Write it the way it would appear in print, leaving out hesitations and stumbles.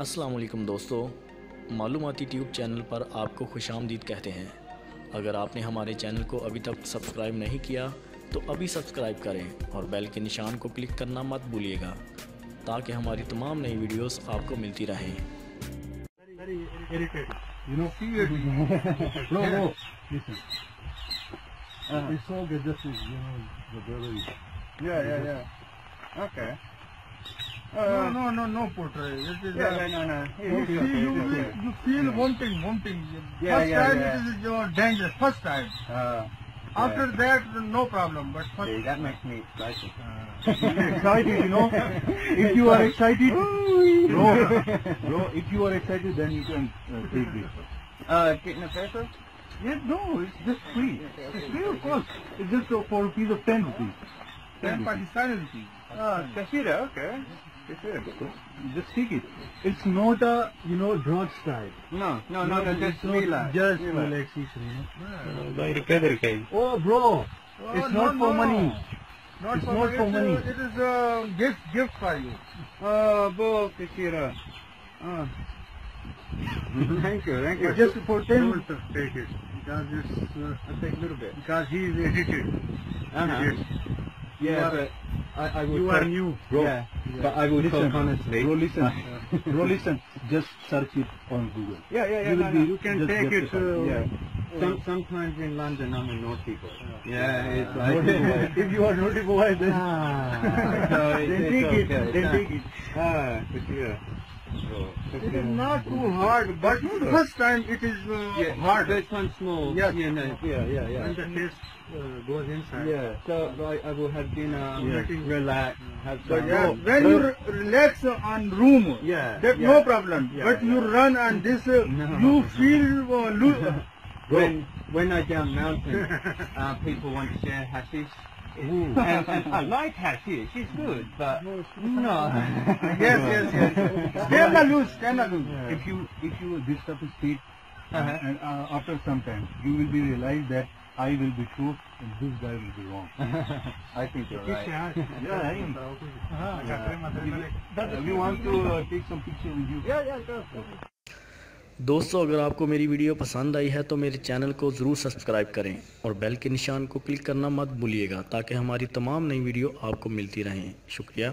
अस्सलाम वालेकुम दोस्तों, मालूमाती ट्यूब चैनल पर आपको खुशामदीद कहते हैं। अगर आपने हमारे चैनल को अभी तक सब्सक्राइब नहीं किया तो अभी सब्सक्राइब करें और बेल के निशान को क्लिक करना मत भूलिएगा ताकि हमारी तमाम नई वीडियोस आपको मिलती रहें। No portrait. It is no. You feel wanting. First time it is dangerous. First time. After that, no problem. But first that makes me excited. Excited, you know. If you are excited, bro, if you are excited, then you can take this. Getting a paper? Yes, no, it's just free. It's free, of course. It's just for rupees of 10 rupees. 10 Pakistani rupees. Kashira, okay. Just take it. It's not a, drug style. No, just relax. Just relaxation, Oh, bro, it's not for money. It's not for money. It is a gift for you. Bro, Kashira. Thank you. Just for 10 rupees. Take it. Because it's, I'll take a little bit. because he is edited. Yeah, but I would You are new, bro. Yeah, but I would talk honestly. Bro, listen. Bro, listen. Just search it on Google. You can take it. Yeah. Sometimes in London I'm a naughty boy. It's like If you are naughty boy, then then take it. Then take it. Kashira. It is not too hard, but first time it is hard. This one's small. Yes. Yeah. And the taste goes inside. Yeah, so I will have dinner, relax, have some. When you relax on room, that's no problem. But you run and this, you feel When I jump mountains, people want to share hashish. And I like hashish, it's good, but no. Yes. Stand alone. If you This stuff is sweet, and after some time, you will be realized that I will be true and this guy will be wrong. I think you're right. You want to take some picture with you? Go. दोस्तों, अगर आपको मेरी video पसंद आई है तो मेरे channel को ज़रूर सब्सक्राइब करें और बेल के निशान को क्लिक करना मत भूलिएगा ताकि हमारी तमाम नई वीडियो आपको मिलती रहें। शुक्रिया।